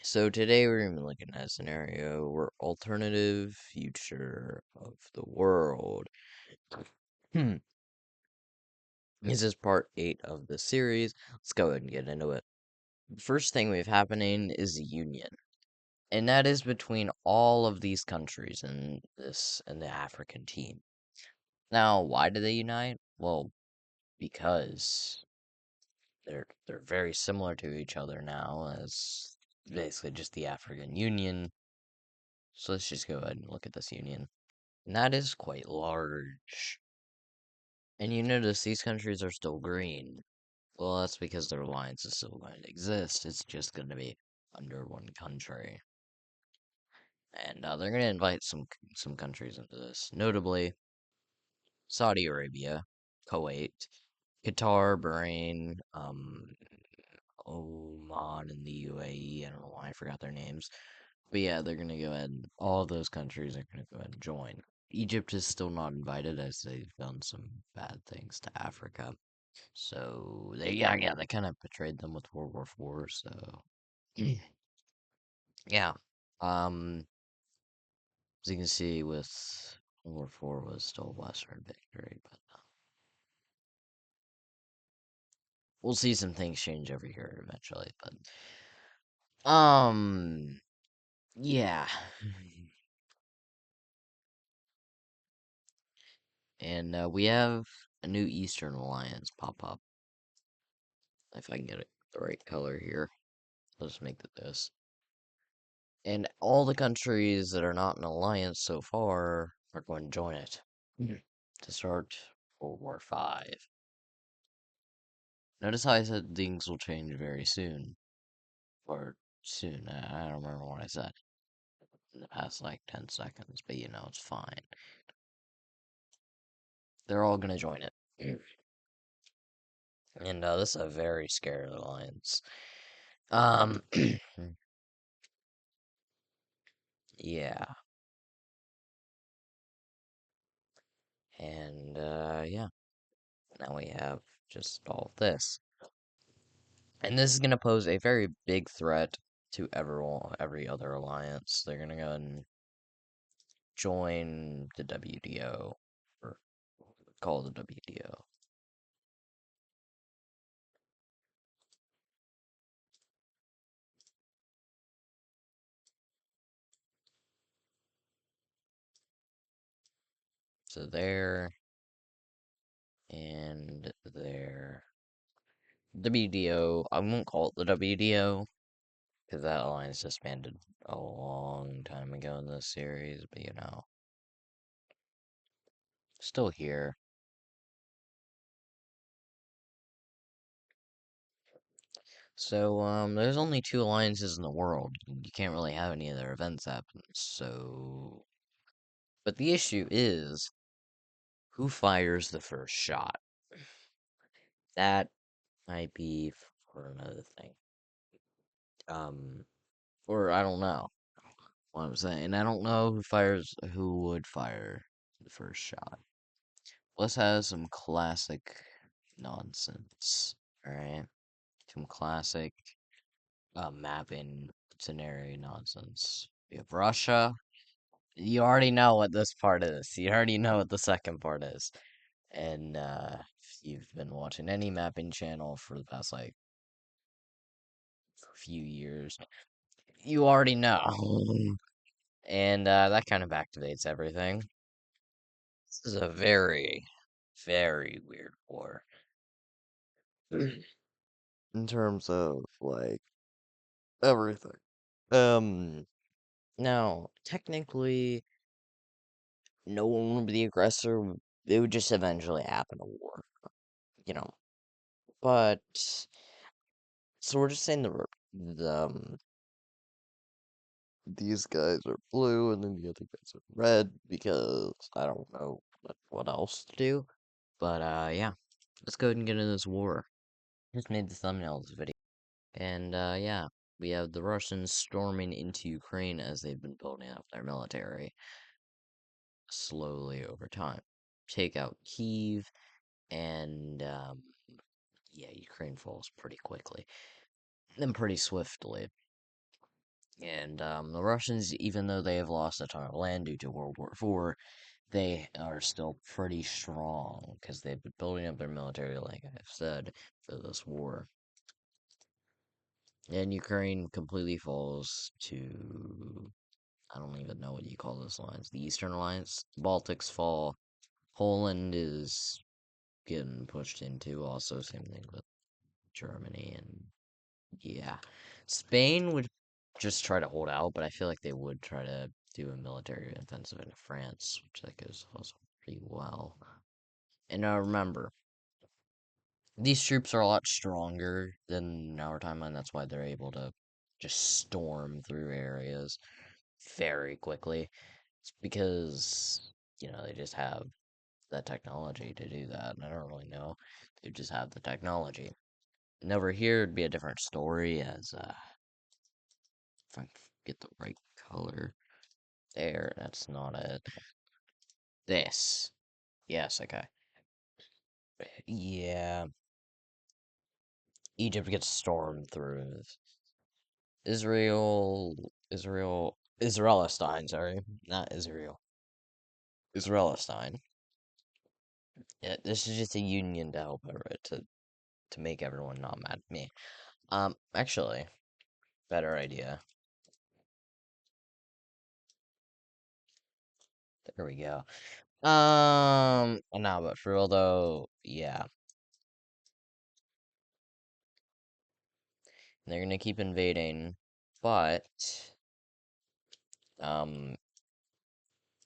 So today we're gonna be looking at a scenario where alternative future of the world. Hmm. This is part 8 of the series. Let's go ahead and get into it. The first thing we have happening is a union. And that is between all of these countries in the African team. Now, why do they unite? Well, because they're very similar to each other now as basically just the African Union. So let's just go ahead and look at this union. And that is quite large. And you notice these countries are still green. Well, that's because their alliance is still going to exist. It's just going to be under one country. And they're going to invite some countries into this, notably Saudi Arabia, Kuwait, Qatar, Bahrain, Oman, and the UAE. I don't know why I forgot their names. But yeah, they're going to go ahead and all of those countries are going to go ahead and join. Egypt is still not invited as they've done some bad things to Africa. So they kind of betrayed them with World War IV. So yeah, um, as you can see, with World War IV was still a Western victory, but we'll see some things change over here eventually. But yeah, and we have a new Eastern Alliance pop up. If I can get it the right color here, let's make it this. And all the countries that are not in alliance so far are going to join it to start World War V. Notice how I said things will change very soon. Or soon. I don't remember what I said in the past like 10 seconds, but it's fine. They're all going to join it. And this is a very scary alliance. Um, yeah. And yeah, now we have just all of this. And this is going to pose a very big threat to every other alliance. They're going to go and join the WDO, or call the WDO. So there and there. WDO, I won't call it the WDO, because that alliance disbanded a long time ago in this series, but still here. So, there's only two alliances in the world. You can't really have any of their events happen, so. But the issue is, who fires the first shot? That might be for another thing. Um, or I don't know what I'm saying. I don't know who would fire the first shot. Let's have some classic nonsense. Alright? Some classic mapping scenario nonsense. We have Russia. You already know what this part is. You already know what the second part is. And if you've been watching any mapping channel for the past like few years, you already know. And that kind of activates everything. This is a very, very weird war. In terms of like everything. Um Now, technically no one would be the aggressor. It would just eventually happen a war, you know. But so we're just saying these guys are blue and then the other guys are red because I don't know what else to do. But yeah, let's go ahead and get into this war. Just made the thumbnail of this video. And yeah, we have the Russians storming into Ukraine as they've been building up their military slowly over time. Take out Kiev, and yeah, Ukraine falls pretty quickly, then pretty swiftly. And the Russians, even though they have lost a ton of land due to World War IV, they are still pretty strong because they've been building up their military, like I've said, for this war. And Ukraine completely falls to, I don't even know what you call those lines. The Eastern Alliance. The Baltics fall. Poland is getting pushed into. Also, same thing with Germany. And yeah. Spain would just try to hold out, but I feel like they would try to do a military offensive into France, which that goes also pretty well. And remember, these troops are a lot stronger than our timeline. That's why they're able to just storm through areas very quickly. It's because, they just have that technology to do that. And I don't really know. They just have the technology. And over here, it'd be a different story as, if I get the right color. There, that's not it. This. Yes, okay. Yeah. Egypt gets stormed through. Israelistine, sorry. Not Israel. Israelistine. Yeah, this is just a union to help to make everyone not mad at me. Actually, better idea. There we go. No, but for real though, yeah. They're gonna keep invading, but, um,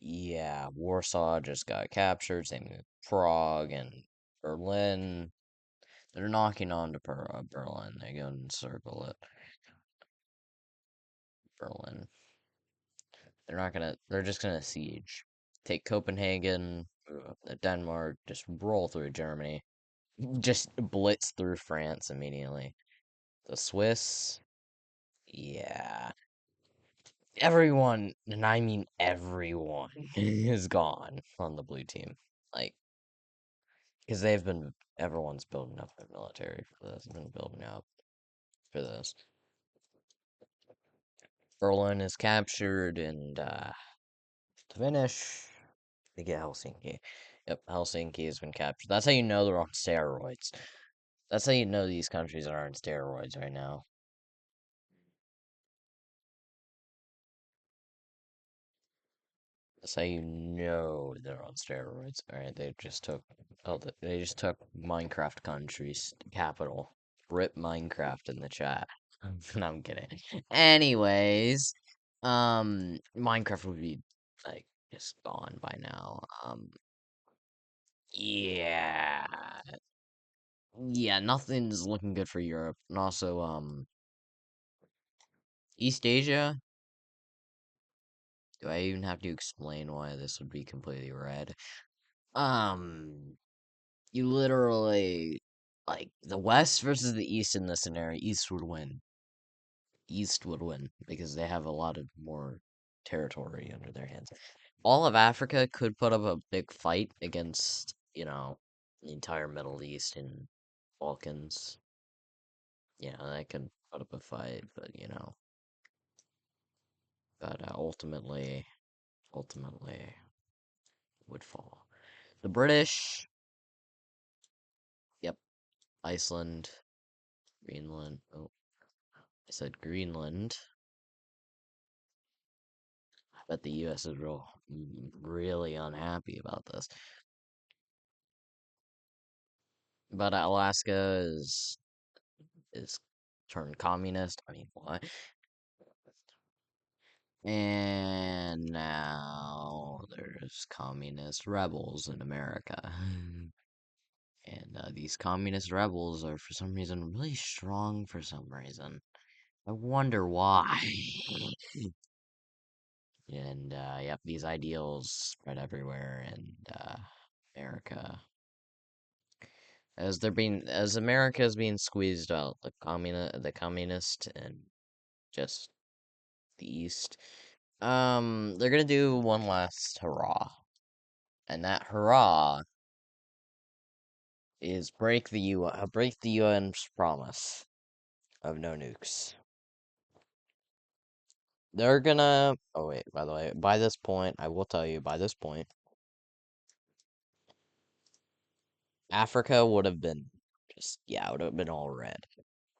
yeah, Warsaw just got captured, same with Prague and Berlin. They're knocking on to Berlin. They go and circle it. Berlin. They're just gonna siege. Take Copenhagen, Denmark, just roll through Germany. Just blitz through France immediately. The Swiss, yeah. Everyone, and I mean everyone, is gone on the blue team. Like, because everyone's building up their military for this, been building up for this. Berlin is captured, and to finish, they get Helsinki. Yep, Helsinki has been captured. That's how you know they're on steroids. That's how you know these countries are on steroids right now. That's how you know they're on steroids. All right, they just took Minecraft country's capital. Rip Minecraft in the chat. No, I'm kidding. Anyways, Minecraft would be like just gone by now. Yeah, yeah, nothing's looking good for Europe, and also East Asia. Do I even have to explain why this would be completely red? Um, you literally like the West versus the East in this scenario. East would win. East would win because they have a lot of more territory under their hands. All of Africa could put up a big fight against, the entire Middle East and Balkans. They could put up a fight, but ultimately would fall. The British, yep, Iceland, Greenland. Oh, I said Greenland. I bet the U.S. is really unhappy about this. But Alaska is turned communist. I mean, what? And now there's communist rebels in America. And these communist rebels are, for some reason, really strong for some reason. I wonder why. And, yep, these ideals spread everywhere in America. As America is being squeezed out, the communist and just the East, they're gonna do one last hurrah. And that hurrah is break the UN's promise of no nukes. they're gonna. Oh wait, by the way, by this point, I will tell you. By this point, Africa would have been just yeah, it would have been all red.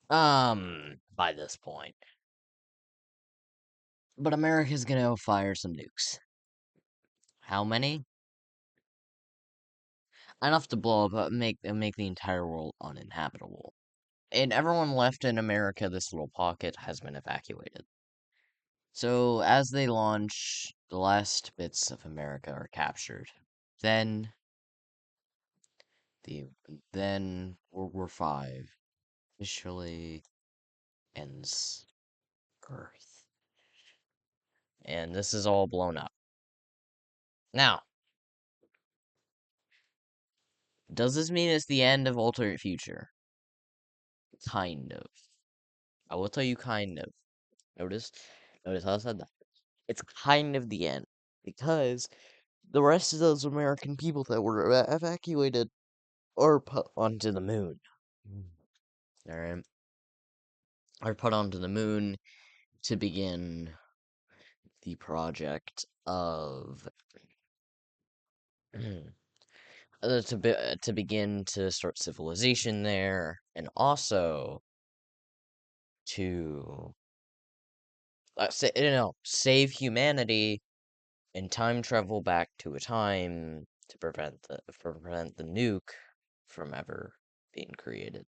By this point, but America's gonna fire some nukes. How many? Enough to blow up, make the entire world uninhabitable. And everyone left in America, this little pocket, has been evacuated. So as they launch, the last bits of America are captured. Then the then World War V officially ends Earth. And this is all blown up. Now, does this mean it's the end of Alternate Future? Kind of. I will tell you kind of. Notice notice how I said that. It's kind of the end. Because the rest of those American people that were evacuated are put onto the moon. Alright? Are put onto the moon to begin the project of to begin to start civilization there, and also to save humanity and time travel back to a time to prevent the nuke from ever being created.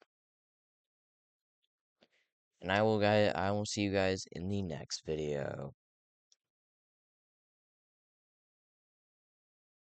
And I will see you guys in the next video.